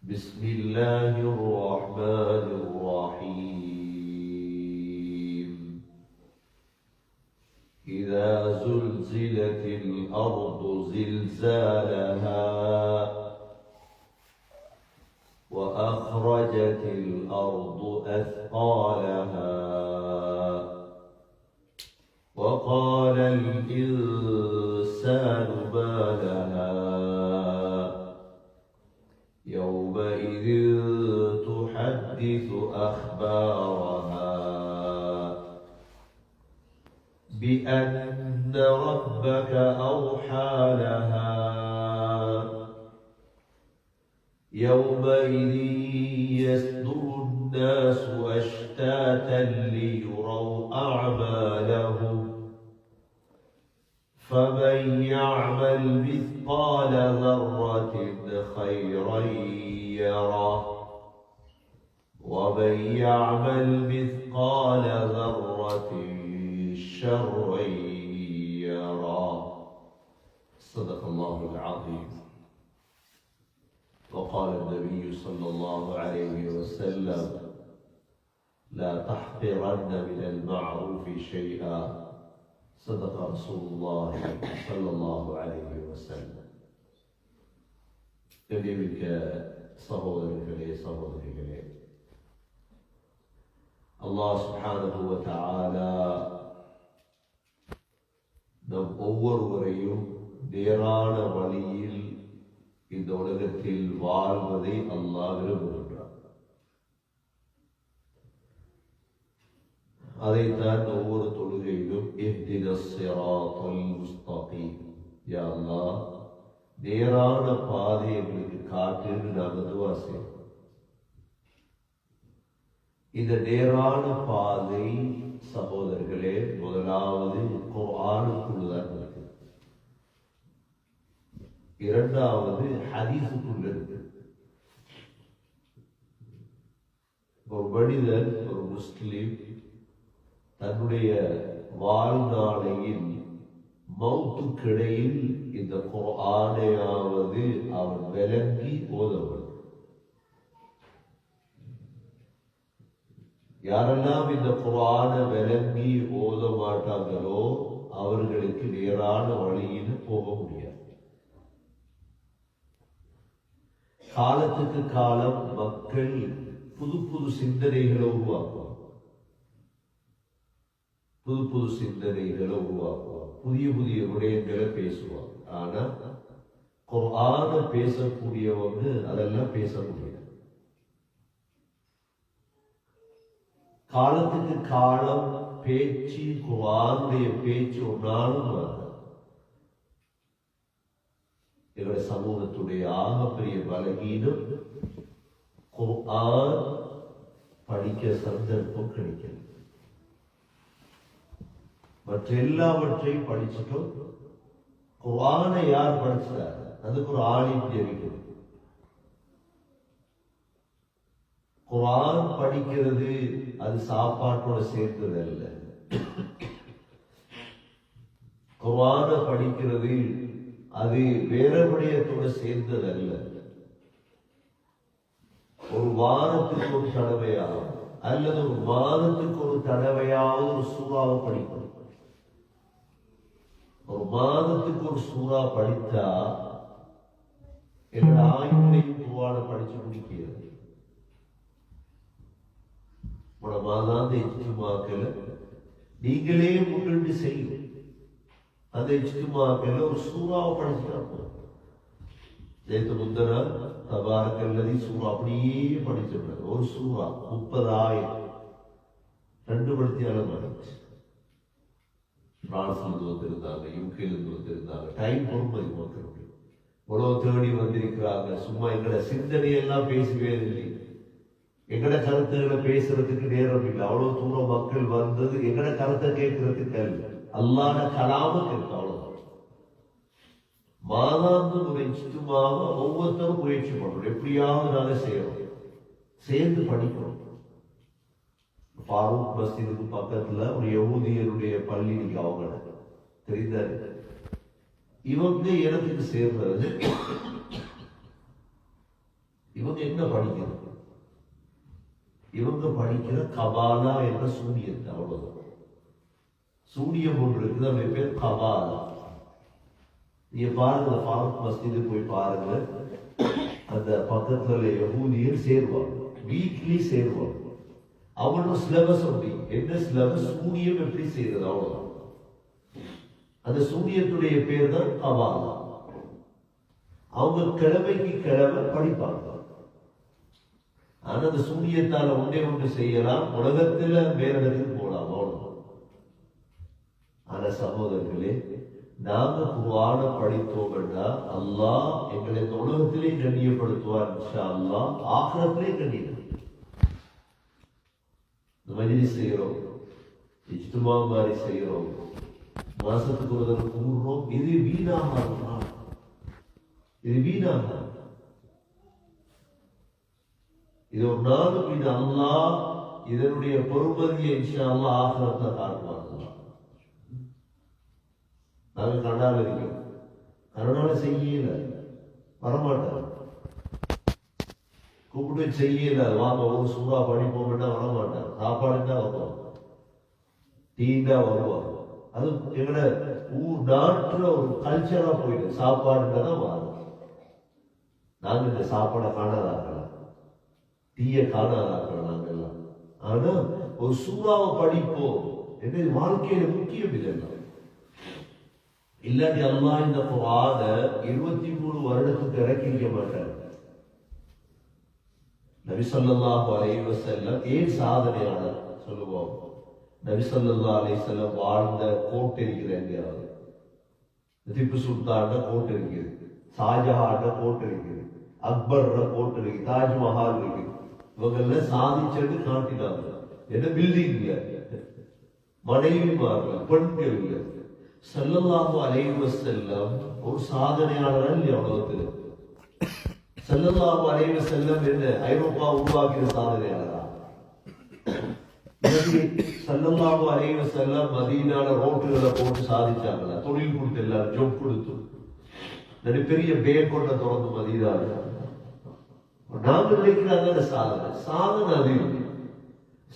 بسم الله الرحمن الرحيم إذا زلزلت الأرض زلزالها وأخرجت الأرض أثقالها وقال الإنسان ما لها يومئذ تحدث أخبارها بأن ربك أوحى لها يومئذ يصدر الناس أشتاتا ليروا أعمالهم فمن يعمل مثقال ذرة خيرا يره ومن يعمل مثقال ذرة شرا يره. صدق الله العظيم. وقال النبي صلى الله عليه وسلم لا تحقرن من المعروف شيئا. صدق رسول الله صلى الله عليه وسلم. கண்ணியமிக்க சகோதரர்களே சகோதரிகளே, அல்லாஹ் சுப்ஹானஹு வ தஆலா நம் ஒவ்வொருவரையும் நேரான வழியில் இந்த உலகத்தில் வாழ்வதை அல்லாஹ் விரும்புகின்றார். அதைத்தான் ஒவ்வொரு தொழுகையிலும் இஹ்தினஸ் ஸிராத்தல் முஸ்தகீம், யா அல்லாஹ் நேரான பாதை எங்களுக்கு காட்டுன்னு நாங்கள் துஆ செய்வோம். இந்த நேரான பாதை சகோதரர்களே முதலாவது குர்ஆனுக்குள்ளதான் இருக்கு, இரண்டாவது ஹதீஸுக்குள்ள இருக்கு. ஒரு மனிதன், ஒரு முஸ்லிம் தன்னுடைய வாழ்நாளையில் மௌத்துக்கிடையில் இந்த குர்ஆனையாவது அவன் விளங்கி ஓதவன். யாரெல்லாம் இந்த குர்ஆனை விளங்கி ஓத மாட்டாங்களோ அவர்களுக்கு நேரான வழியில் போக முடியாது. காலத்துக்கு காலம் மக்கள் புது புது சிந்தனைகளை உருவாக்குவாங்க, புது புது சிந்தனைகளை உருவாக்குவாங்க, புதிய புதிய விடயங்களை பேசுவாங்க. ஆனா குர்ஆனை பேசக்கூடியவங்க அதெல்லாம் பேச முடியாது. காலத்துக்கு காலம் பேச்சு, குர்ஆனுடைய பேச்சு ஒன்றாலும் எங்களுடைய சமூகத்துடைய ஆகப்பெரிய பலகீனம் குர்ஆன் படிக்க சந்தர்ப்பம் கிடைக்கிறது. மற்ற எல்லாவற்றையும் படிச்சுட்டோம், குர்ஆனை யார் படிச்சார்? அதுக்கு ஒரு ஆலிம் தெரிவிக்கிறது. குர்ஆன் படிக்கிறது அது சாப்பாட்டோட சேர்ந்தது அல்ல. குர்ஆனை படிக்கிறது அது வேற விடயத்தோட சேர்ந்தது அல்ல. ஒரு வாரத்துக்கு ஒரு தடவையாவது அல்லது ஒரு மாதத்துக்கு ஒரு தடவையாவது ஒரு சூறாவை படிக்கணும். ஒரு மாதத்துக்கு ஒரு சூறா படித்தா என்னோட ஆயுளையும் குர்ஆனை படிச்சு முடிக்கிறது. மாதாந்த இஜ்திமாக்கள் நீங்களே முன்னிட்டு செய்யும். அந்த இஜ்திமாக்கள் ஒரு சூறாவை படிச்சுட்டாங்க. நேற்று முந்தின தபாரக்கல்லதி சூறா அப்படியே படிச்சிருக்காங்க. ஒரு சூறா 30,000 2 மணித்தியாலம் நடந்துச்சு. பிரான்ஸ்ல இருந்து வந்திருந்தாங்க, யூகேல இருந்து வந்திருந்தாங்க. டைம் பொறுமதி மக்களுக்கு இவ்வளவு தேடி வந்திருக்கிறாங்க. சும்மா எங்களை சிந்தனையெல்லாம் பேசவே இல்லை, எங்கட கருத்துக்களை பேசுறதுக்கு நேரம் இல்லை. அவ்வளவு தூரம் மக்கள் வந்தது எங்கட கருத்தை கேட்கறதுக்கு அல்ல, அல்லாஹ்ட கலாம கேட்க. அவ்வளவுதான். மாதாந்த ஒரு இஜ்திமாவ ஒவ்வொருத்தரும் முயற்சி பண்ணணும். எப்படியாவது நாங்க செய்யறோம், சேர்ந்து படிக்கணும். ஃபாரூக் மஸ்ஜிதுக்கு பக்கத்துல ஒரு யஹூதியருடைய பள்ளி அவங்க தெரிந்தாரு. இவங்க இடத்துக்கு சேர்றது இவங்க என்ன படிக்கிறது? இவங்க படிக்கிற கபாலா என்ற சூனியத்தை, அவ்வளவுதான். சூனியம் ஒன்று இருக்குது, அவருடைய பேர் கபாலா. நீங்க பாருங்க, ஃபாரூக் மஸ்ஜிது போய் பாருங்க, அந்த பக்கத்துல யஹூதியர் சேருவாங்க, வீக்லி சேருவாங்க. அவங்களோட சிலபஸ் அப்படி என்ன சிலபஸ், சூனியம் எப்படி செய்யறது, அவ்வளவுதான். அந்த சூனியத்துடைய பேர் தான் கபாலா. அவங்க கிழமைக்கு கிழமை படிப்பாங்க. ஆனா அந்த சூனியத்தால ஒன்றே செய்யலாம், உலகத்துல மேலிடத்துக்கு போலாம், அவ்வளவுதான். ஆனா சகோதரர்களே, நாங்க குர்ஆன படித்தோம் என்றா அல்லாஹ் எங்களை இந்த உலகத்திலே கண்ணியப்படுத்துவார், இன்ஷா அல்லாஹ் ஆகிரத்திலே கண்ணியப்படுத்துவார். இந்த மஜ்லிஸ் செய்யறோம், இஜ்திமா மாதிரி செய்யறோம், மாசத்துக்கு ஒரு தடவை கூடுறோம், இது வீணாக, இது வீணாக. இது ஒரு நாளுக்கு இது அல்லாஹ் இதனுடைய பொறுமதியை இன்ஷா அல்லாஹ் ஆகிரத்தை காட்டுவாங்க. நாங்க கனடால இருக்கோம், கனடால செய்யல, வரமாட்டார், கூப்பிட்டு செய்யல, வாங்க ஒரு சூறா படிப்போம்னா வரமாட்டார், சாப்பாடுன்னா வருவாங்க, டீண்டா வருவாங்க. அது எங்கட ஊர் நாட்டுல ஒரு கல்ச்சரா போயிடு, சாப்பாடுன்றதான் வரும். நாங்க இந்த சாப்பாடை காணாதாக்கலாம், டீய காணாதாக்கலாம் நாங்கெல்லாம். ஆனா ஒரு சூறாவை படிப்போம், என்ன வாழ்க்கையில முக்கியம் இல்லை. இல்லாட்டி அல்லாஹ் இந்த குர்ஆன 23 வருடத்துக்கு இறக்கிக்க மாட்டார். நபி ஸல்லல்லாஹு அலைஹி வஸல்லம் ஏன் சாதனையாளர் சொல்லுவோம்? நபி ஸல்லல்லாஹு அலைஹி வஸல்லம் வாழ்ந்த கோட்டை இருக்கிறாங்க, திப்பு சுல்தான கோட்டை இருக்குது, ஷாஜஹான கோட்டை இருக்குது, அக்பர் கோட்டை இருக்கு, தாஜ்மஹால் இருக்கு. இவங்க சாதிச்சது காட்டினாங்க. என்ன பில்டிங் இல்ல, மனைவிமார்கள், பெண்கள் இல்ல. ஸல்லல்லாஹு அலைஹி வஸல்லம் ஒரு சாதனையாளர் இல்லையா உலகத்தில்? ஸல்லல்லாஹு அலைஹி வஸல்லம் என்ன ஐரோப்பா உருவாக்கிய சாதனையாளரா? ஸல்லல்லாஹு அலைஹி வஸல்லம் மதீனால ரோட்டுகளை போட்டு சாதிச்சாங்களா? தொழில் கொடுத்து எல்லாரும் ஜொப் கொடுத்து பெரிய பேர் கொண்ட திறந்து மதீனால. நாம நினைக்கிறாங்க சாதனை, சாதனை அது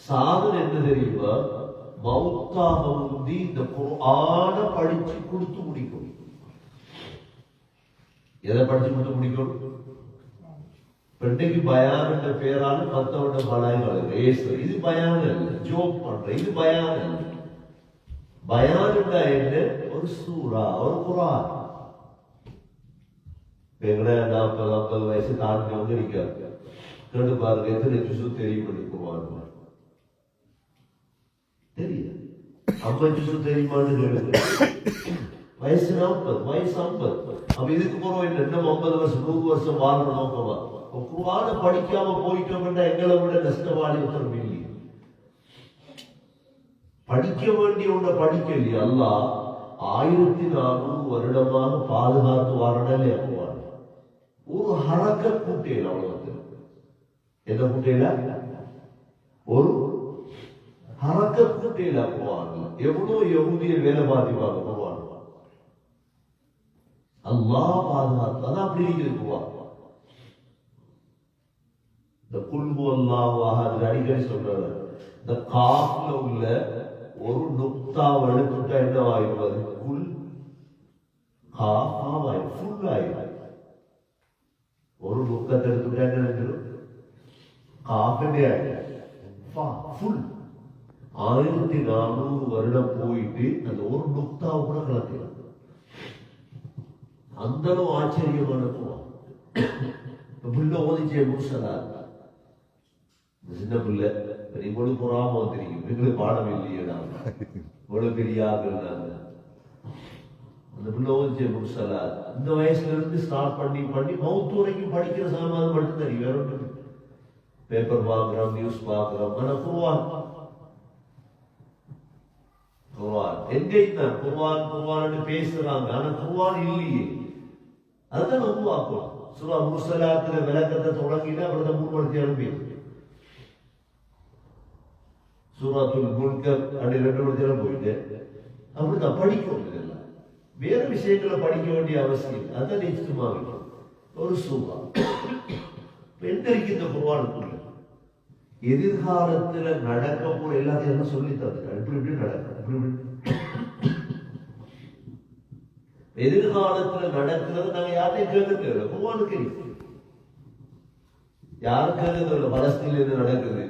சாதனை என்ன தெரியுமா? மௌத்தாக முந்தி இந்த குர்ஆன படிச்சு கொடுத்து முடிக்கும். எதை படிச்சு கொடுத்து முடிக்கும்? பெண்ணைக்கு பயான் என்ற பேரால மத்தவண்ட பலாய்கள் ரேசு, இது பயான ஜோக் பண்ற, இது பயான. பயான் என்ன? ஒரு சூரா, ஒரு குர்ஆன். எங்கட 40-50 வயசு தாண்டி இருக்காரு, கேட்டு பாருங்க எத்தனை ஜுசு தெரியும் குர்ஆன். தெரியும் 50 ஜுசு தெரியுமான்னு கேளுங்க. வயசு 40, வயசு 50. அப்ப இதுக்கு போறோம் என்ன, 50 வருஷம் 100 வருஷம் வாழ்ற நோக்கமா? குர்ஆனை படிக்காம போயிட்டோம்னா எங்களை விட நஷ்டவாளி ஒருத்தர் இல்லை. படிக்க வேண்டிய ஒன்றை படிக்கலையே அல்லாஹ் 1400 வருடமாக பாதுகாத்து வாரடல் ஏற்றுவார். ஒரு ஹரக்க கூட்டையில் அவ்வளவு என்ன கூட்டையில ஒரு ஹரக்க கூட்டையில போவாங்க. எவ்வளவு யஹூதிய வேலை பார்த்துவாங்க போவாங்க. அல்லாஹ் பாதுகாத்து அதான் அப்படி இருக்குவாங்க. இந்த குல்ஹு அல்லாஹு அஹத் அடிக்கடி சொல்றாரு, இந்த காஃப்ல உள்ள ஒரு நுக்தாவை எடுத்துட்டா என்ன ஆயிடுவது? குல் காஃபாவாய் ஃபுல் ஆயிடும். ஒரு நுக்கத்தை எடுத்துட்டா என்ன ஆயிடும்? Cafe full. 1400 வருடம் போயிட்டு அந்த ஒரு நுக்தாவை கூட கலக்கிறது. அந்த அளவு ஆச்சரியமான போவான். பிள்ளை ஓதிச்சே முர்சலா சின்ன பிள்ளை நீங்களும் பொறாம தெரியும், எங்களுக்கு பாடம் இல்லையேடா, இவ்வளவு பெரிய ஆகுறாங்க. அந்த பிள்ளை ஓதிச்சே முர்சலா இந்த வயசுல இருந்து ஸ்டார்ட் பண்ணி மவுத்து வரைக்கும் படிக்கிற சாமான் மட்டும் தெரியும். வேற ஒன்று பேப்பர் பார்க்கிறோம், நியூஸ் பார்க்கிறோம். ஆனா குர்ஆன் எங்கேயும் குர்ஆன் பேசுறாங்க, ஆனா குர்ஆன் இல்லையே. அதுதான் உருவாக்கும். சூரா முர்சலாத்துல விளக்கத்தை தொடங்கிட்டு அப்புறம் 3 மணிக்கு அனுப்பி சூராத்துல் முல்க் அப்படி 2 மணிக்கு போயிட்டு அப்படிதான் படிக்கும். இதெல்லாம் வேற விஷயங்களை படிக்க வேண்டிய அவசியம். அதான் நிச்சயமா ஒரு சூறா. என்ன இருக்கு இந்த குர்ஆனுக்குள்ள? எதிர்காலத்துல நடக்க போற எல்லாத்தையும் சொல்லி தந்துட்டார். இப்படி இப்படி நடக்கும், இப்படி இப்படி. எதிர்காலத்துல நடக்கிறது நாங்க யார்ட்டையும் கேட்கறது இல்லை, குர்ஆனுக்கு இருக்கு. யாரும் கேட்கறது இல்லை. பலஸ்தீன்ல இருந்து நடக்குது,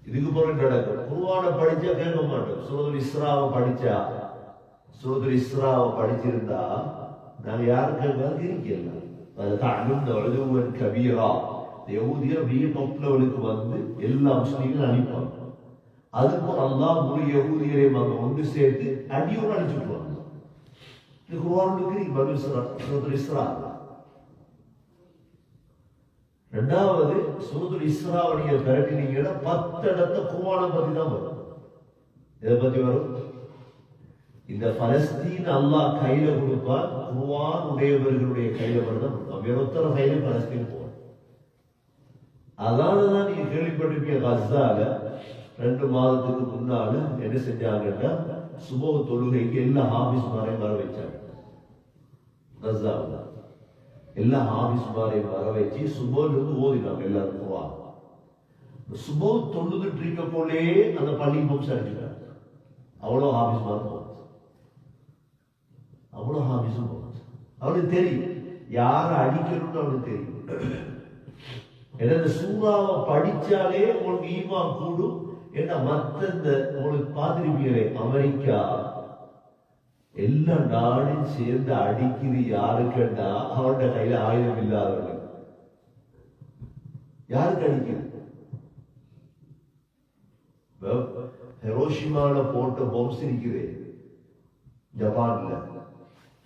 இதுக்கு போல நடக்கும். குர்ஆனை படிச்சா கேட்க மாட்டோம். சூரத்துல் இஸ்ராவை படிச்சா, சூரத்துல் இஸ்ராவை படிச்சிருந்தா நாங்க யாரும் கேட்கறது இருக்கல. கபீரா யஹூதியர் top லெவலுக்கு வந்து எல்லா முஸ்லீம்களும் அழிப்பாங்க. அதுக்கு அல்லாஹ் முழு யஹூதியரையும் அங்க ஒன்று சேர்த்து அடியோடு அழிச்சுடுவாங்க. இது குர்ஆனுக்கு பனு சூரத்துல் இஸ்ரா. ரெண்டாவது சூரத்துல் இஸ்ராவை நீங்க திரட்டினீங்கன்னா 10 இடத்துல குர்ஆனை பத்தி தான் வரும். எதை பத்தி வரும்? இந்த பலஸ்தீன் அல்லாஹ் கையில கொடுப்பார், குர்ஆன் உடையவர்களுடைய கையில மட்டும் வேற ஒருத்தர கையில பலஸ்தீன் போவார். அதனாலதான் நீங்க கேள்விப்பட்டிருப்பீங்க, கஸால 2 மாதத்துக்கு முன்னால என்ன செஞ்சாங்கன்னா சுபஹ் தொழுகைக்கு எல்லா ஹாபிஸ்மாரையும் வர வச்சாங்க. கஸால எல்லா ஹாபிஸ்மாரையும் வர வச்சு சுபஹ்ல இருந்து ஓதினாங்க எல்லாரும் குர்ஆன். சுபஹ் தொழுதுட்டு இருக்க போலே அந்த பள்ளி பொம்ஸ் அடிச்சுட்டாங்க. அவ்வளவு ஹாபிஸ்மார் போச்சு, அவ்வளவு ஹாபிஸும் போச்சு. அவனுக்கு தெரியும் யாரை அடிக்கணும்னு அவனுக்கு தெரியும். இந்த சூறாவை படிச்சாலே உங்களுக்கு ஈமான் கூடும். ஏன்னா மற்ற இந்த உங்களுக்கு பார்த்திருப்பீங்களே, அமெரிக்கா எல்லா நாடும் சேர்ந்து அடிக்குது யாருக்குன்னா அவருடைய கையில ஆயுதம் இல்லாதவர்கள். யாருக்கு அடிக்குது? ஹிரோஷிமால போட்ட பாம்ஸ் இருக்குது ஜப்பான்ல,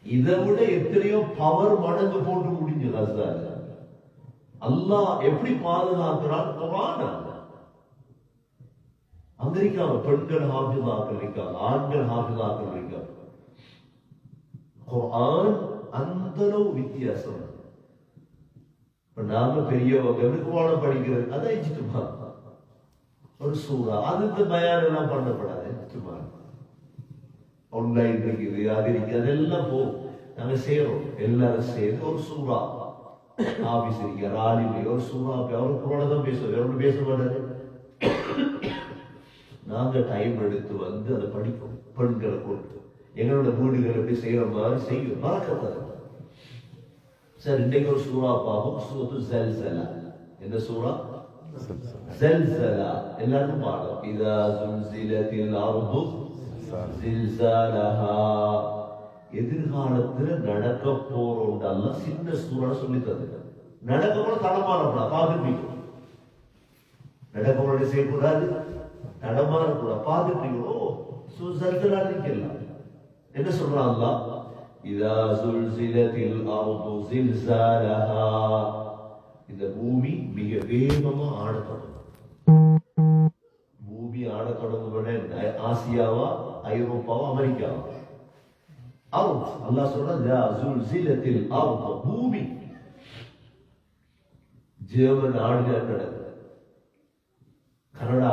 இதை விட எத்தனையோ பவர் மடங்கு போட்டு முடிஞ்சு கஸால. அல்லாஹ் எப்படி பாதுகாக்கிறான்? குர்ஆன். அமெரிக்காவை பெண்கள் ஹாஃபிஸாக்கள் இருக்காங்க, ஆண்கள் ஹாஃபிஸாக்கள் இருக்காங்க. குர்ஆன் அந்த அளவு வித்தியாசம். நாம பெரியவங்க குர்ஆனை படிக்கிறது அதான் இஜ்திமா, ஒரு சூறா. அது இந்த பயான் எல்லாம் பண்ணப்படாது. இஜ்திமா ஆன்லைன் இருக்குது, அது இருக்குது, அதெல்லாம் போ நாங்க செய்யறோம். எல்லாரும் சேர்ந்து ஒரு சூறா ஆபீஸ் இருக்க ராலிலே ஒரு சூறா அவர் குர்ஆனை தான் பேசுவார், வேற பேச மாட்டாரு. நாங்க டைம் எடுத்து வந்து அதை படிப்போம். பெண்களை கொண்டு எங்களோட வீடுகள் எப்படி செய்யற மாதிரி செய்யும், மறக்கத்தாரு. சார் இன்னைக்கு ஒரு சூறா பார்ப்போம், சூரத்து ஸல்ஸலா. என்ன சூறா? ஸல்ஸலா. எல்லாருக்கும் பாடம். இதா ஸுல்ஸிலத்தில் அர்து ஸில்ஸாலஹா. எதிர்காலத்துல நடக்க போறோம் அல்லாஹ் சின்ன சூறா சொல்லி தந்து. நடக்க போற தடமாறக்கூடாது, பார்த்துப்பீங்க. நடக்க போற செய்யக்கூடாது, தடமாறக்கூடாது, பார்த்துப்பீங்களோ. ஸல்ஸலா நிக்கலாம். என்ன சொல்றான் அல்லாஹ்? இதா ஸுல்ஸிலத்தில் அர்து ஸில்ஸாலஹா. இந்த பூமி மிக வேகமா ஆடத் தொடங்கும். பூமி ஆடத் தொடங்கும். ஆசியாவா, ஐரோப்பாவா, அமெரிக்காவா? அல்லாஹ் சொல்றான் பூமி. ஜெர்மன் ஆடின நடக்குது, கனடா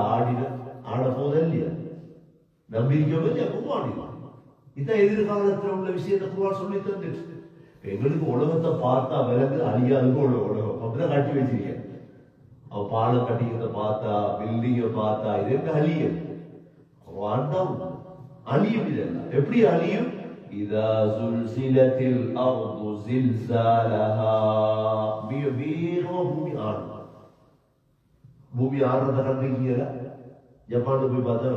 ஆட போதில்லையா? நம்பிக்கை ஆடினான். இதான் எதிர்காலத்தில் உள்ள விஷயத்தை குர்ஆன் சொல்லி தந்துச்சு. எங்களுக்கு உலகத்தை பார்த்தா விலங்கு அழியாதுன்னு உலகம் அப்படிதான் காட்டி வச்சிருக்கேன். அவன் பாலம் கட்டிக்கிறத பார்த்தா, பில்டிங்க பார்த்தா, இது என்ன அழியும்? அழியும். இதெல்லாம் எப்படி அழியும்? இதா ஸுல்ஸிலத்தில் அர்து ஸில்ஸாலஹா. மிக வேகமா பூமி ஆடும். பூமி ஆடுறத கண்டிருக்கீங்களா? ஜப்பான்ல போய் பார்த்தா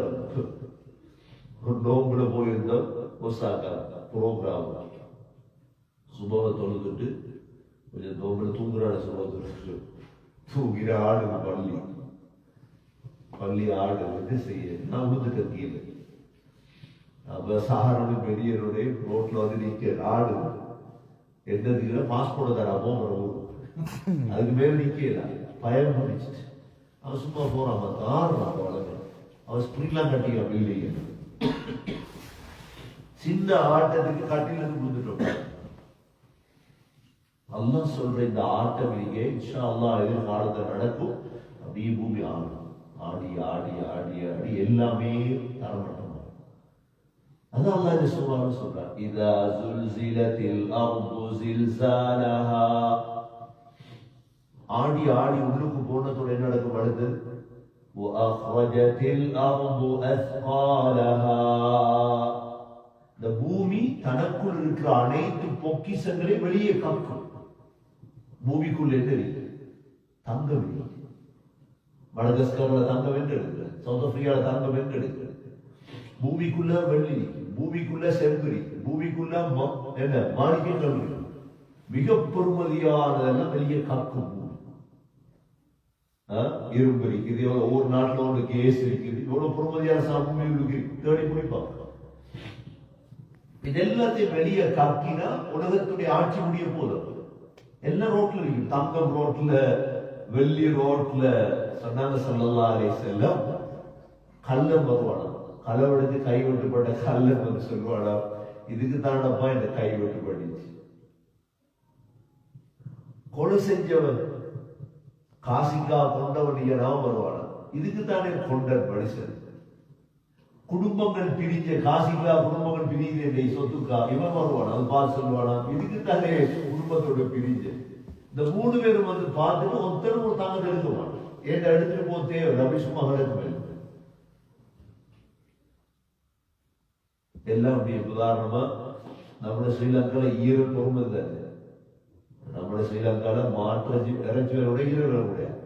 நோம்புல போயிருந்தோம். ஒசாக்கா ப்ரோக்ராம் சுபவை தொழுதுட்டு கொஞ்சம் நோம்புல தூங்குறாட சுபத்தை தூங்கிற ஆடுது. பள்ளி ஆடுறது செய்ய நான் உடுத்துக்க கீழே. அப்ப சாரனு பெரியருடைய ரோட்ல வந்து நிக்க ஆடு என்னதுக்கு பாஸ்போர்ட் தரா போகிற ஊர். அதுக்கு மேல நிக்கல, பயம் பண்ணிச்சு. அவன் சும்மா போறான், ஆடுறான். வளர்க்க அவன் ஸ்பிரிங்லாம் கட்டிக்கிறான் பில்டிங். சின்ன ஆட்டத்துக்கு கட்டில கொடுத்துட்டோம். அல்லாஹ் சொல்ற இந்த ஆட்டம் நீங்க இன்ஷா அல்லாஹ் எதிர்காலத்தில் நடக்கும். அப்படியே பூமி ஆடும். ஆடி ஆடி ஆடி ஆடி எல்லாமே தரமட்டமா. அதான் அல்லாஹ் இந்த சூறான்னு சொல்றார். இதா ஸுல்ஸிலத்தில் அர்து ஸில்ஸாலஹா. ஆடி ஆடி உள்ளுக்கு போனதோட என்ன நடக்கும் அடுத்து வஅக்ரஜத்தில் அர்து அஸ்காலஹா இந்த பூமி தனக்குள் இருக்கிற அனைத்து பொக்கிஷங்களையும் வெளியே கக்கும். பூமிக்குள் என்ன இருக்கு? தங்கம் இல்லை. மடகஸ்கர்ல தங்கம் என்று எடுக்கிறது, சவுத் ஆப்பிரிக்கால தங்கம் என்று எடுக்கிறது. பூமிக்குள்ள வெள்ளி, பூமிக்குள்ள செம்பரி, பூமிக்குள்ள என்ன மாணிக்கங்கள் இருக்கு. மிக பெருமதியானதெல்லாம் வெளியே கக்கும். இரும்பு இருக்குது, எவ்வளவு ஒவ்வொரு நாட்டுல ஒன்று கேஸ் இருக்குது, எவ்வளவு பொறுமதியான சாப்பிட்டு இருக்கு, தேடி முடிப்பாங்க. இது எல்லாத்தையும் வெளியே காக்கினா உலகத்துடைய ஆட்சி முடிய போதும். எல்லா ரோட்ல இருக்கு, தங்கம் ரோட்ல, வெள்ளி ரோட்ல. சொன்னாங்க ஸல்லல்லாஹு அலைஹி வஸல்லம், கள்ளம் வருவானா, களவெடுத்து கை வெட்டுப்பட்ட கள்ளம் வந்து சொல்லுவானா, இதுக்கு தாண்டப்பா இந்த கை வெட்டுப்பட்டுச்சு. கொலை செஞ்சவன் காசிக்கா கொண்டவன் நாம் வருவானா, இதுக்கு தானே கொண்ட மனுஷன். குடும்பங்கள் பிரிஞ்ச காசிக்கா குடும்பங்கள் பிரிஞ்ச சொத்துக்கா இவன் வருவானா, அது பார்த்து சொல்லுவானா, இதுக்கு தானே குடும்பத்தோட பிரிஞ்ச. இந்த 3 பேரும் வந்து பார்த்துட்டு ஒருத்தரும் ஒரு தாங்க எடுக்குவான். ஏன் எடுத்துட்டு போ தேவை, அப்படி சும்மா கிடக்கு. எல்லாம் அப்படி. உதாரணமா நம்ம ஸ்ரீலங்கால ஈரல் பொறுமை தானே. நம்ம ஸ்ரீலங்கால மாற்று இறைச்சி விட ஈரல் விட முடியாது.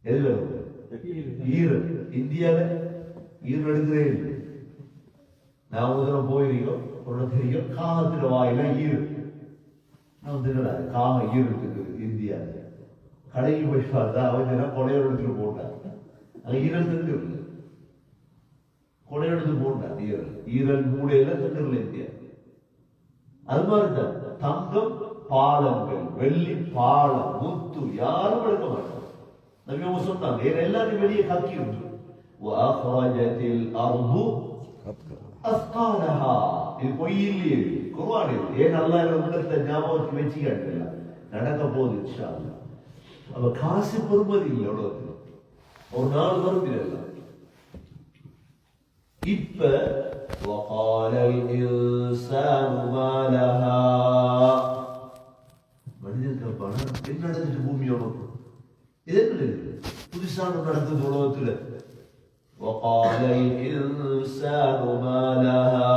எது விட முடியாது? ஈரல். இந்தியால ஈரல் எடுக்கிறே இல்லை. நான் முதல்ல போயிருக்கோம், ஒன்று தெரியும், காகத்தின் வாயில ஈரல். நான் திடல காக ஈரல் இந்தியா கடைக்கு போய் பார்த்தா அவங்க கொலையோட எடுத்துட்டு போட்டாங்க. அங்க ஈரல் திண்டு கொலை எடுத்து போட்டாங்க. ஈரல் ஈரல் மூடையில திண்டுல இந்தியா. அது மாதிரிதான் தங்கம் பாலங்கள், வெள்ளி பாலம், முத்து யாரும் எடுக்க மாட்டாங்க. நம்ம சொன்னாங்க எல்லாத்தையும் வெளியே கக்கி இருக்கு. இது பொய் இல்லையே, குர்ஆன் இது. ஏன் அல்லாஹ் உள்ளத்தை ஞாபகத்துக்கு வச்சு காட்டல, நடக்க போகுது இன்ஷா அல்லாஹ். அப்ப காசு பொறுமதி இல்லை, எவ்வளவு ஒரு நாள் வரும் இதெல்லாம். இப்ப وقال الإنسان ما لها மனிதன் கேட்பான என்ன நடந்துட்டு பூமியோட, இது என்ன புதுசான நடந்தது உலகத்துல. وقال الإنسان ما لها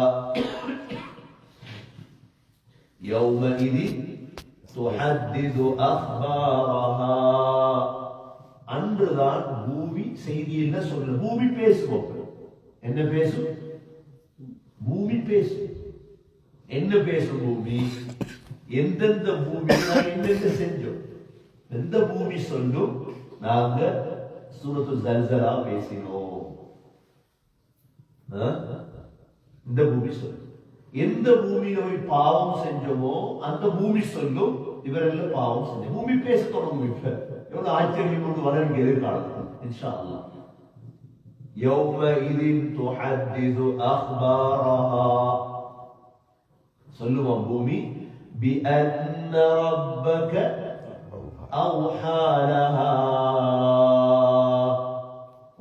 يومئذ تحدث أخبارها அன்றுதான் பூமி செய்தி என்ன சொல்ல. பூமி பேசுவோம். என்ன பேசும்? பூமி பேசும். என்ன பேசும் பூமி? எந்தெந்த பூமி என்னென்ன செஞ்சோம், எந்த பூமி சொல்லும். நாங்க சூரத்து ஜல்சலா பேசினோம். இந்த பூமி சொல்லும். எந்த பூமியில போய் பாவம் செஞ்சோமோ அந்த பூமி சொல்லும், இவரெல்லாம் பாவம் செஞ்சோம். பூமி பேச தொடங்கும். இப்ப எவ்வளவு ஆச்சரியம் கொண்டு வர வேண்டிய எதிர்காலம் இன்ஷா அல்லாஹ். يومئذ تحدث أخبارها சொல்லுவான் பூமி, بأن ربك أوحى لها.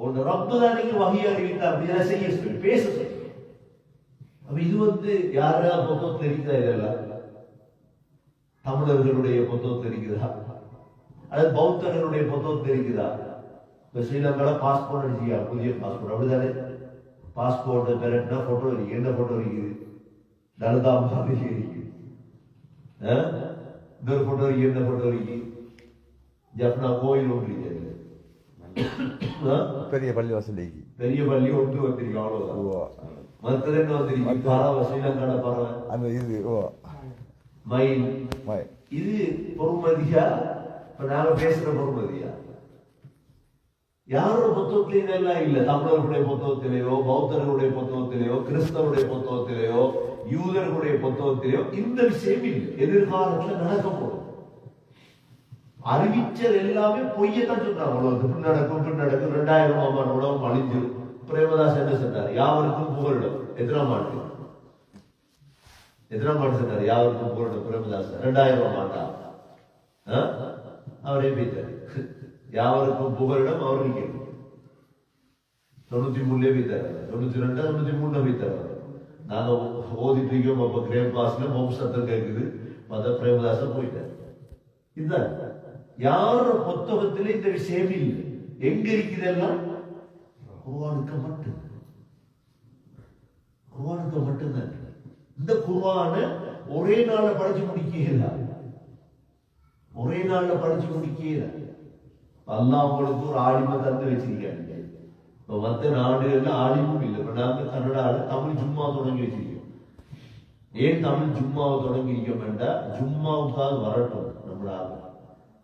உன் ரப்பு தான் நீங்க வஹி அறிவித்தார், அப்படியெல்லாம் செய்ய சொல்லி பேச சொல்லி. அப்ப இது வந்து யாரா புத்தகத்தில் இருக்குதா? இதெல்லாம் தமிழர்களுடைய புத்தகத்தில் இருக்குதா அல்லது பௌத்தர்களுடைய புத்தகத்தில் இருக்குதா? இப்ப ஸ்ரீலங்கால பாஸ்போர்ட் அடிச்சியா, புதிய பாஸ்போர்ட் அப்படிதானே. பாஸ்போர்ட் பெரட்னா போட்டோ இருக்கு. என்ன போட்டோ இருக்குது? லலிதா மாதிரி இருக்கு. இன்னொரு போட்டோ இருக்கு. என்ன போட்டோ இருக்கு? ஜப்னா கோயில் ஒன்று இருக்கு. பெரிய பள்ளி வசதி, பெரிய பள்ளி ஒன்று வந்திருக்கு. அவ்வளவுதான். மற்றது என்ன வந்திருக்கு? பறவை, ஸ்ரீலங்கால பறவை, அந்த இது மயில். இது பொறுமதியா? இப்ப நாங்க பேசுற பொறுமதியா? யாரோட புத்தகத்திலே எல்லாம் இல்ல. தமிழர்களுடைய புத்தகத்திலேயோ, பௌத்தர்களுடைய புத்தகத்திலேயோ, கிறிஸ்தவருடைய புத்தகத்திலேயோ, யூதர்களுடைய புத்தகத்திலேயோ இந்த விஷயம் இல்லை. எதிர்காலத்துல நடக்க போடும். அறிவிச்சல் எல்லாமே பொய்யத்தான் சொல்றாங்க. உலகத்துக்கு நடக்கும், நடக்கும். 2000ஆம் ஆண்டு உலகம் அழிஞ்சிடும். பிரேமதாஸ் என்ன சொன்னார்? யாவருக்கும் புகழிடம். எத்தனாம் ஆண்டு சொன்னார்? யாவருக்கும் புகழிடம் பிரேமதாஸ் 2000ஆம் ஆண்டா அவரே பேத்தார். யாவருக்கும் புகழிடம் அவருக்கு 93 வைத்தார், 92 93 வைத்தார். நாங்க ஓதிட்டு இருக்கோம். அப்ப கிரேம் பாஸ்ல மௌம் சத்தம் கேட்குது. மத பிரேமதாச போயிட்டார். இதுதான் யார புத்தகத்துல இந்த விஷயம் இல்லை. எங்க இருக்குதெல்லாம் குர்ஆனுக்கு மட்டும், குர்ஆனுக்கு மட்டும்தான். இந்த குர்ஆன ஒரே நாள்ல படிச்சு முடிக்கல, ஒரே நாள்ல படிச்சு முடிக்கல. அல்லாஹ் உங்களுக்கு ஒரு ஆலிமை தந்து வச்சிருக்காங்க. இப்ப மற்ற நாடுகள்ல ஆலிமும் இல்லை. இப்ப நாங்க கன்னடால தமிழ் ஜும்மா தொடங்கி வச்சிருக்கோம். ஏன் தமிழ் ஜும்மாவை தொடங்கி இருக்க வேண்டாம், ஜும்மாவுக்காக வரட்டும் நம்மளால.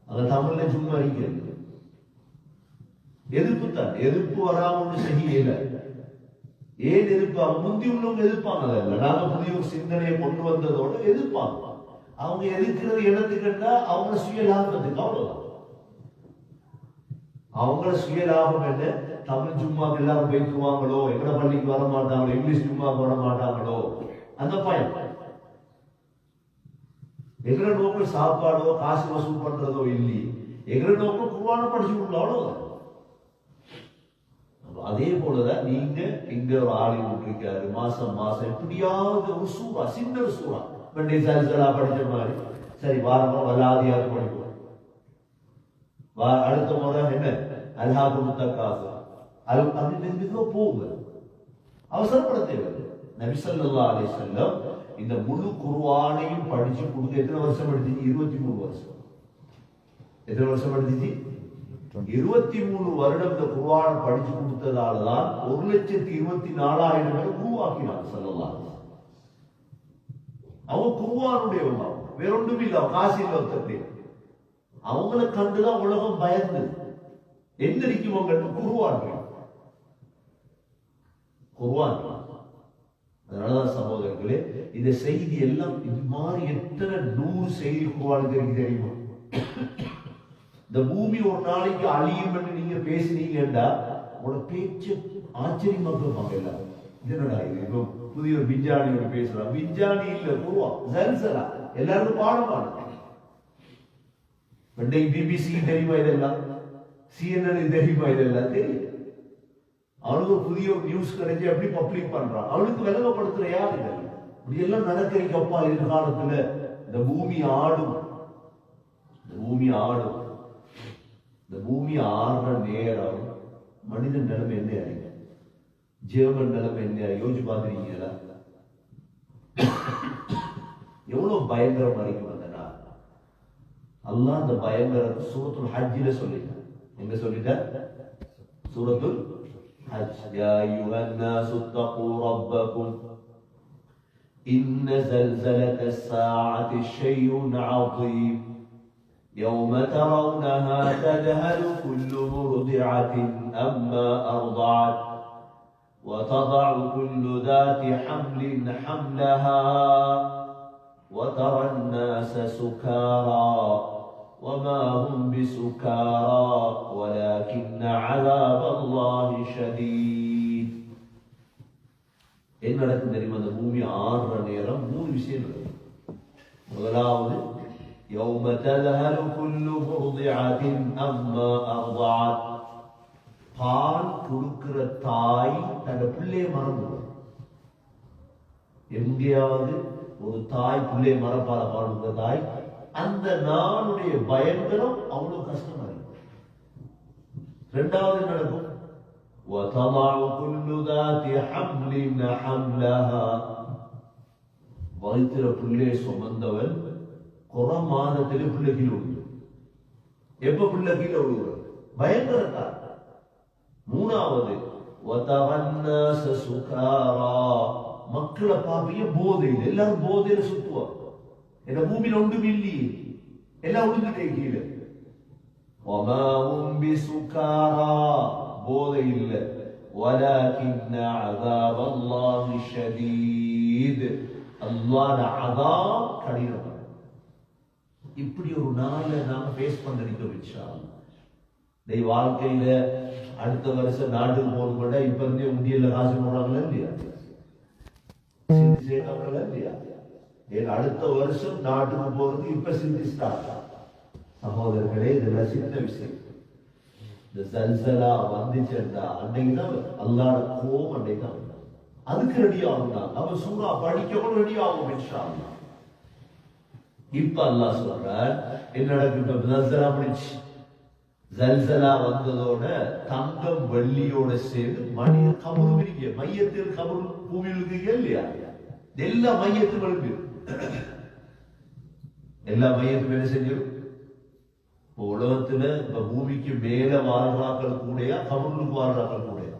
அந்த தமிழ்ல ஜும்மா இருக்கிறது. எதிர்ப்பு தான், எதிர்ப்பு வராம செய்யல. ஏன் எதிர்ப்பாங்க? முந்தி உள்ளவங்க எதிர்ப்பாங்க. இல்ல நாங்க புதிய ஒரு சிந்தனையை கொண்டு வந்ததோட எதிர்ப்பாங்க. அவங்க எதிர்க்கிறது என்னத்துக்குன்னா அவங்க சுய லாபத்துக்கு, அவ்வளவுதான். அவங்கள சுய லாபம் என்ன? தமிழ் ஜும்மாக்கு எல்லாரும் போய்க்குவாங்களோ, எங்கட பள்ளிக்கு வர மாட்டாங்களோ, இங்கிலீஷ் ஜும்மாக்கு வர மாட்டாங்களோ, அந்த பயம். எங்கட நோக்கம் சாப்பாடோ காசு வசூல் பண்றதோ இல்லையே. எங்கட நோக்கம் குர்ஆனை படிச்சு கொடுக்கலாம், அவ்வளவுதான். அதே போலதான் நீங்க இங்க ஒரு ஆலிம் இருக்காரு, மாசம் மாசம் எப்படியாவது ஒரு சூறா, சின்ன சூறா பண்டை சல்சலா படிச்ச மாதிரி, சரி வாரமா வல்லாதியாக படிப்போம். அடுத்த முறை என்ன அல்ஹாக்கும் தக்காசு அப்படின்னு போகுங்க, அவசரப்பட தேவை. நபி ஸல்லல்லாஹு அலைஹி வஸல்லம் இந்த முழு குர்ஆனையும் படிச்சு கொடுக்க எத்தனை வருஷம் எடுத்துச்சு? 23 வருஷம். எத்தனை வருஷம் எடுத்துச்சு? 23 வருடம் இந்த குர்ஆனை படிச்சு கொடுத்ததாலதான் 1,24,000 பேர் உருவாக்கினார் ஸல்லல்லாஹு அலைஹி வஸல்லம். அவங்க குர்ஆனுடைய வேற ஒன்றும் இல்லை, காசு இல்லை ஒருத்தர். அவங்களை கண்டுதான் உலகம் பயந்து எந்திரிக்குவாங்க. குர்ஆன் குர்ஆன். அதனாலதான் சகோதரர்களே, இந்த செய்தி எல்லாம் இது மாதிரி எத்தனை 100 செய்தி குர்ஆனுக்கு தெரியுமா? இந்த பூமி ஒரு நாளைக்கு அழியும் என்று நீங்க பேசினீங்கன்னா உங்களோட பேச்சு ஆச்சரியமா கேட்பாங்க எல்லாரும். என்னடா இது, இப்போ புதிய ஒரு விஞ்ஞானியோட பேசுறான். விஞ்ஞானி இல்ல, குர்ஆன் ஜல்சலா, எல்லாரும் பாடமான. பிபிசி தெரியுமா இதெல்லாம்? CNN தெரியுமா இதெல்லாம்? தெரியும். அவனுக்கு புதிய நியூஸ் கிடைச்சி எப்படி பப்ளிக் பண்றான், அவனுக்கு விளங்கப்படுத்துற யார்? இப்படி எல்லாம் நடக்கிறப்பா எதிர்காலத்துல இந்த பூமி ஆடும், இந்த பூமி ஆடும். இந்த பூமி ஆடுற நேரம் மனிதன் நிலைமை என்ன ஆயிங்க, ஜெர்மன் நிலைமை என்ன யோசிச்சு பாத்துறீங்களா? எவ்வளவு பயங்கரமா இருக்கும் அந்த நாள். அல்லாஹ் அந்த பயங்கரத்தை சூரத்துல் ஹஜ்ஜில சொல்லிட்டான். எங்க சொல்லிட்டார்? சூரத்துல் ஹஜ். யா அய்யுஹன் நாஸ் தகு ரப்பக்கும் இன்ன ஸல்ஸலத்தஸ் ஸாஅத்தி ஷைஉன் அஸீம் يوم ترونها تذهل كل مرضعة أما أرضعت وتضع كل ذات حمل حملها وترى الناس سكارى وما هم بسكارى ولكن عذاب الله شديد. என்ன நடக்கும் தெரியுமா? அந்த பூமி ஆடுற நேரம் 3 விஷயம் நடக்கும். முதலாவது, يوم تذهل كل مرضعة أما أرضعت. பால் கொடுக்கிற தாய் தன் பிள்ளையை மறந்துடும். எங்கேயாவது ஒரு தாய் பிள்ளை மரப்பால பால் கொடுக்கிற தாய், அந்த நாளுடைய பயங்கரம் அவ்வளவு கஷ்டமா இருக்கும். இரண்டாவது நடக்கும், وَتَضَعُ كُلُّ ذَاتِ حَمْلٍ حَمْلَهَا. வயிற்றில பிள்ளை சுமந்தவன் குறை மாதத்திலே பிள்ளை கீழே விழுந்து. எப்ப பிள்ளை கீழே விழுவது? பயங்கரத்தா. மூணாவது, وَتَرَى النَّاسَ سُكَارَى. மக்களை பாப்பீங்க போதையில், எல்லாரும் போதையில சுத்துவாங்க. இந்த பூமியில ஒன்றும் இல்லையே, எல்லாம் விழுந்துட்டே கீழே. وَمَا هُمْ بِسُكَارَى. போதை இல்லை. وَلَكِنَّ عَذَابَ اللَّهِ شَدِيدٌ. அல்லாஹ்வுடைய அஸாப் கடினம். இப்படி ஒரு நாளை நாம ஃபேஸ் பண்ணிருக்கோம் இன்ஷா அல்லாஹ். வாழ்க்கையில அடுத்த வருஷம் நாட்டுக்கு போகணும்னா இப்ப இருந்தே உண்டியல்ல காசு போடுறாங்களா இல்லையா? சேர்த்தாங்களா இல்லையா? அடுத்த வருஷம் நாட்டுக்கு போறது இப்ப சிந்தி ஸ்டார்ட். சகோதரர்களே, இதெல்லாம் சின்ன விஷயம். இந்த சல்சலா வந்துச்சுன்னா அன்னைக்குதான் அல்லாஹ்வுடைய கோபம் அன்னைக்குதான். அதுக்கு ரெடி ஆகும். அவன் சூறா படிக்கவும் ரெடி ஆகும் இன்ஷா அல்லாஹ். இப்ப அல்லாஹ் சொல்றார் என்ன நடக்கும்? இப்ப ஜல்சலா முடிச்சு, ஜல்சலா வந்ததோட தங்கம் வெள்ளியோட சேர்ந்து மனித கபரு இருக்கு, மையத்தில் கபரு பூமியில் இருக்கு இல்லையா? எல்லா மையத்தும் எழுப்பி, எல்லா மையத்தும் என்ன செஞ்சிடும்? உலகத்துல இப்ப பூமிக்கு மேல வாழ்றாக்கள் கூடயா, கபருளுக்கு வாழ்றாக்கள் கூடயா?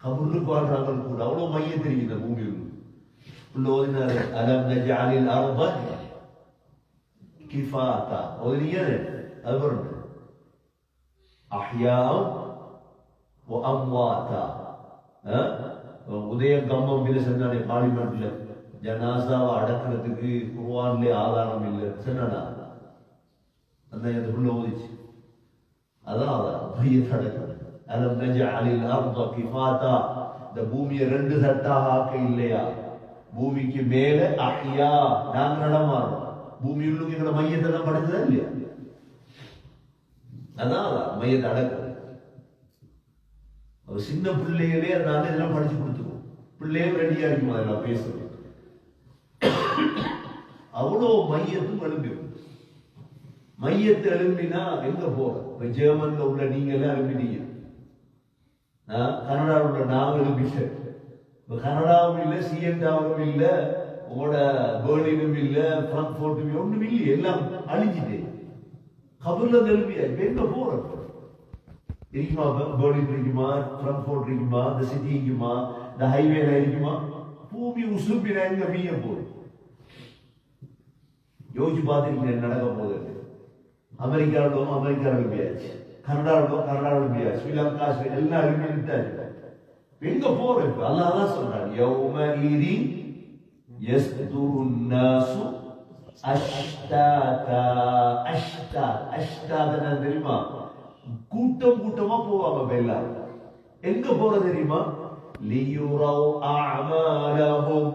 கபருளுக்கு வாழ்றாக்கள் கூட. அவ்வளவு மையம் தெரியுது பூமியில். அலம் நஜஅலில் அர்த கிஃபாதா, அது பாருங்க, அஹ்யா வ அம்வாதா. உதயம் கம்பம் பில சொன்னானே பார்லிமெண்ட்ல, ஜனாசாவை அடக்கிறதுக்கு குர்ஆன்ல ஆதாரம் இல்லை சொன்னானா? அந்த இதுக்குள்ள ஓதிச்சு, அதான் ஆதாரம். மையத்தை அடக்கிறது. அலம் நஜஅலில் அர்த கிஃபாதா, இந்த பூமியை ரெண்டு தட்டாக ஆக்க இல்லையா? பூமிக்கு மேல அஹ்யா, நாங்க நடமாறோம். பூமி உள்ளுக்கு எங்களை மையத்தை தான் படைச்சதா இல்லையா? அதான் மையத்தை அடக்கிறது. சின்ன பிள்ளைகளே அதனால இதெல்லாம் படிச்சு கொடுத்துருவோம். பிள்ளையும் ரெடியா இருக்கும் அதெல்லாம் பேசுறது. அவ்வளோ மையத்தும் எழும்பிடும். மையத்தை எழும்பினா எங்க போற? இப்ப ஜெர்மன்ல உள்ள நீங்க எல்லாம் எழுப்பினீங்க, கனடாவில் உள்ள நாங்க எழுப்பிட்டேன். இப்ப கனடாவும் இல்லை, சிஎன்டாவும் இல்லை, உங்களோட பெர்லினும் இல்லை, பிராங்க்ஃபர்ட்டும் ஒன்றும் இல்லை, எல்லாம் அழிஞ்சிட்டு கபர்ல எழுப்பியா. இப்ப எங்க போற? இருக்குமா? பெர்லின் இருக்குமா? பிராங்க்ஃபர்ட் இருக்குமா? இந்த சிட்டி இருக்குமா? இந்த ஹைவேல இருக்குமா? பூமி உசுப்பினா எங்க மீய போகுது? யோசிச்சு பார்த்துருக்கீங்க நடக்க போகுது. அமெரிக்காவிலும் அமெரிக்கா எழுப்பியாச்சு, கனடாவிலும் கனடா எழுப்பியாச்சு, ஸ்ரீலங்கா எல்லாம் எழுப்பிட்டாச்சு. எங்க போற? அல்லாஹ் தான் சொல்றான், யௌமஇதி யஸ்துருன் நாசு அஷ்தாதா. அஷ்தாதா தெரியுமா? கூட்டம் கூட்டமா போவாங்க எல்லாரும். எங்க போற தெரியுமா? லியுரவ் அஅமாலஹும்,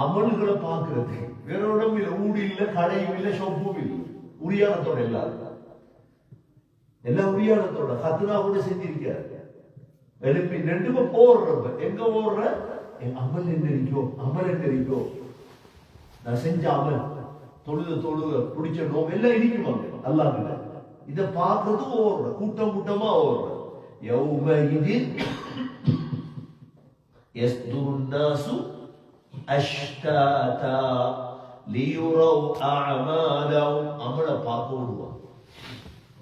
அமல்களை பார்க்கிறது. வேற ஒன்றும் இல்லை, ஊடு இல்லை, கடையும் இல்லை, ஷாப்பும் இல்லை. உரியானத்தோட எல்லாரும், எல்லாம் உரியானத்தோட ஹத்னா கூட செஞ்சிருக்காரு. எழுப்பி ரெண்டுமே போடுற. எங்க போடுற? என் அமல் என்ன இருக்கோ, அமல் என்ன இருக்கோ, நான் செஞ்ச அமல், தொழுக பிடிச்ச நோம் எல்லாம் இடிக்குவாங்க. அல்லாஹ் இதை பார்க்கறது ஓடுற, கூட்டம் கூட்டமா ஓடுற. யௌமஇதின் யஸ்துருன் நாசு அஷ்தாதா லியுரவ் அஅமாலஹும், அமலை பார்க்க விடுவான்.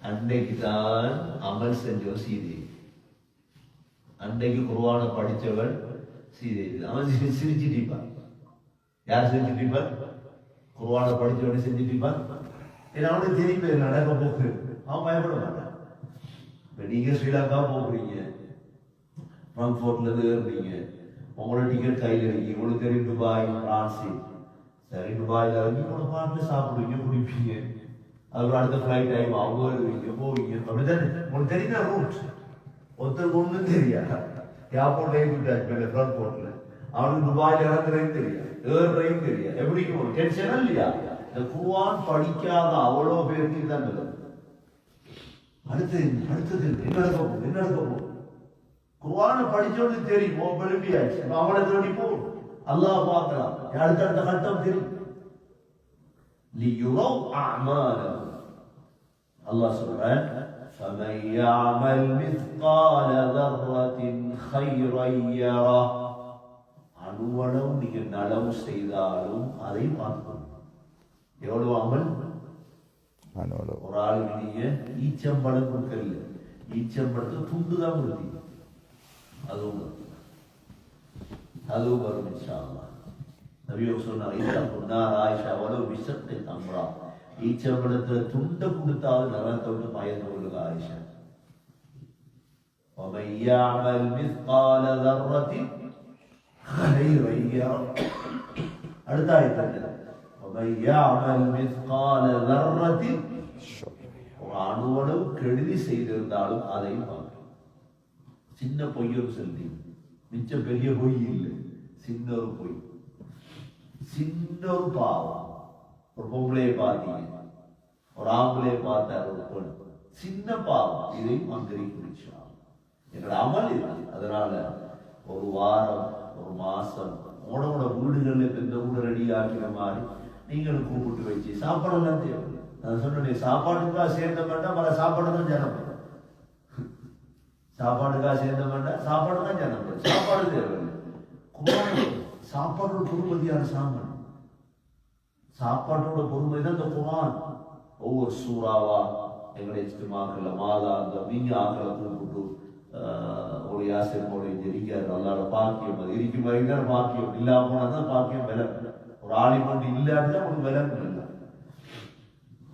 அன்னைக்கு தான் அமல் செஞ்ச சீதை. அன்னைக்கு குர்ஆனை படித்தவன் சீதை. அவன் சிரிச்சிட்டிப்பான். யார் சிரிச்சிட்டிப்பான்? குர்ஆனை படித்தவன் செஞ்சிட்டிப்பான். ஏன்னா அவனுக்கு தெரியுமே நடக்க போக்கு, அவன் பயப்பட மாட்டான். இப்ப நீங்க ஸ்ரீலங்கா போகிறீங்க, பிராங்க்ஃபர்ட்ல இருந்து ஏறுறீங்க, உங்களோட டிக்கெட் கையில் இருக்கு, உங்களுக்கு தெரியும் துபாய், பிரான்ஸ். சரி, துபாயில் இறங்கி உங்களோட பாட்டில் சாப்பிடுவீங்க, குடிப்பீங்க, அதுக்கு அடுத்த ஃபிளைட் டைம் அவங்க வருவீங்க, போவீங்க. அப்படித்தானே? உங்களுக்கு தெரியுதா ரூட்? ஒருத்தருக்கு ஒன்றும் தெரியாது. ஏர்போர்ட்ல ஏறிட்டாச்சு, பிராங்க்ஃபர்ட்ல அவனுக்கு துபாயில் இறங்குறதுன்னு தெரியாது, ஏறுறதுன்னு தெரியாது. எப்படி டென்ஷனா இல்லையா? இந்த குர்ஆன் படிக்காத அவ்வளோ பேருக்கு தான் அடுத்தது என்ன நடக்க போகுது? குர்ஆனை படிச்சோன்னு தெரியும், விரும்பியாச்சு. அவனை தேடி போகும், அல்லாஹ் பார்க்கலாம். அடுத்த கட்டம் தெரியும். லியுரவ் அஅமாலஹும், அல்லாஹ் சொல்றான், فَمَنْ يَعْمَلْ مِثْقَالَ ذَرَّةٍ خَيْرًا يَرَهُ. அணுவளவு நீங்க நலவு செய்தாலும் அதை பார்க்கணும். எவ்வளவு அமல்? ஒரு ஆளுக்கு நீங்க ஈச்சம்பழம் கொடுக்கல, ஈச்சம்பழத்தை துண்டு தான் கொடுத்தீங்க, அதுவும் வரும் இன்ஷா அல்லாஹ். நபியோ சொன்னார், ஆயிஷா வலவு விசத்தை தம்ரா, ஈச்சம்பழத்தை துண்டை கொடுத்தாவது நரகத்தை விட்டு பயந்து கொள்ளுங்க ஆயிஷா. وَمَنْ يَعْمَلْ مِثْقَالَ ذَرَّةٍ خَيْرًا يَرَهُ. அடுத்த ஆயத்து, وَمَنْ يَعْمَلْ مِثْقَالَ ذَرَّةٍ, ஒரு அணுவளவு கெடுதி செய்திருந்தாலும் அதையும் பார்க்கணும். சின்ன பொய்யும் சொல்லி மிச்சம் பெரிய பொய் இல்லை, சின்ன ஒரு பொய், சின்ன ஒரு பாவம். ஒரு பொம்பளையை பார்த்தீங்க, ஒரு ஆம்பளையை பார்த்தார் ஒரு பொண்ணு, சின்ன பாவம், இதையும் அங்கறி குறிச்சா எங்களோட அமல் இருக்கு. அதனால ஒரு வாரம், ஒரு மாசம் உங்களோட வீடுகளில் இந்த வீடு ரெடி ஆக்கிற மாதிரி நீங்களும் கூப்பிட்டு வச்சு சாப்பாடெல்லாம் தேவை. நான் சொன்னேன் சாப்பாடுக்காக சேர்ந்த மாட்டா பல சாப்பாடு தான் ஜனம், சாப்பாடுக்காக சேர்ந்த மாட்டா சாப்பாடு தான் ஜனம், சாப்பாடு தேவை. சாப்பாடோட பொறுமதியான சாமான், சாப்பாட்டோட பொறுமை தான் இந்த குர்ஆன். ஒவ்வொரு சூறாவா எங்களை இஸ்திமாக்கல மாதா அந்த நீங்க ஆக்களை கூப்பிட்டு ஒரு யாசிரமோட இருக்காரு. அல்லாட பாக்கியம் அது இருக்கும் வரைக்கும் பாக்கியம், இல்லாம போனாதான் பாக்கியம் விலங்கு. ஒரு ஆலிமொண்டு இல்லாட்டிதான் ஒரு விலங்கு இல்லை.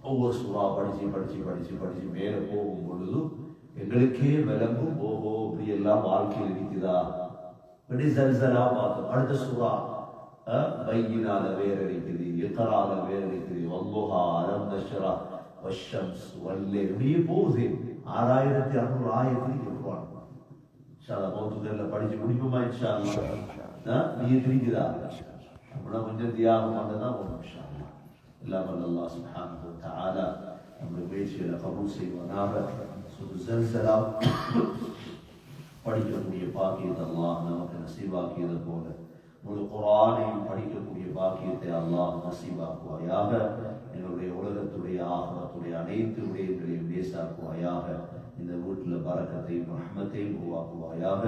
ஒவ்வொரு சூறா படிச்சு படிச்சு படிச்சு படிச்சு மேல போகும் பொழுது எங்களுக்கே விலங்கும் ஓஹோ இப்படி எல்லாம் வாழ்க்கையில் இருக்குதா. சல்சலா பார்த்தோம். அடுத்த சூறா பையினால வேற இருக்குது, இக்ரால வேற இருக்குது, வல்லுஹா அலம் நஷ்ரா வஷம்ஸ் வல்லே இப்படியே போகுது. 6600 ஆயத்தில் சொல்லுவாங்க. இன்ஷாஅல்லாஹ் மௌத்துகள்ல படிச்சு முடிப்போமா இன்ஷா அல்லாஹ். நீ தெரிஞ்சுதா அப்படின்னா கொஞ்சம் தியாகம் பண்ணதான் ஒரு இன்ஷாஅல்லாஹ். இல்லாமல் அல்லாஹ் சுப்ஹானஹு வ தஆலா நம்முடைய முயற்சிகளை கபூல் செய்வானாக. சல்சலா படிக்கக்கூடிய பாக்கியத்தை அல்லாஹ் நமக்கு நசீபாக்கியது போல ஒரு குர்ஆனையும் படிக்கக்கூடிய பாக்கியத்தை அல்லாஹ் நசீபாக்குவாயாக. எங்களுடைய உலகத்துடைய ஆகரத்துடைய அனைத்து விடயங்களையும் லேசாக்குவாயாக. இந்த வீட்டில் பரக்கத்தையும் ரஹ்மத்தையும் உருவாக்குவாயாக.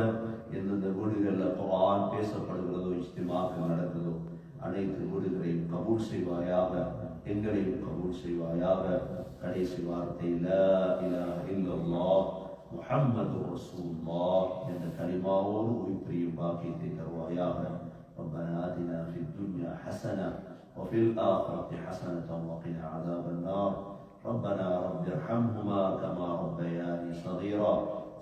எந்தெந்த வீடுகளில் குர்ஆன் பேசப்படுகிறதோ இஜ்திமாக்கள் நடக்குதோ அனைத்து வீடுகளையும் கபூல் செய்வாயாக, எங்களையும் கபூல் செய்வாயாக. கடைசி வார்த்தை லா இலாஹ இல்லல்லாஹ் முஹம்மது ரசூலுல்லாஹ் என்ற கலிமாவோடு உயிர்ப்பிரிய பாக்கியத்தை தருவாயாக. ربنا آتنا في الدنيا حسنة وفي الآخرة حسنة وقنا عذاب النار. ربنا رب ارحمهما كما ربياني صغيرا.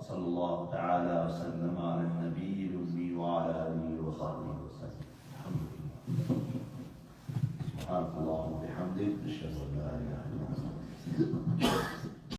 صلى الله تعالى وسلم على النبي الأمي وعلى آله وصحبه وسلم. الحمد لله. سبحانك اللهم وبحمدك نشهد أن لا إله إلا أنت.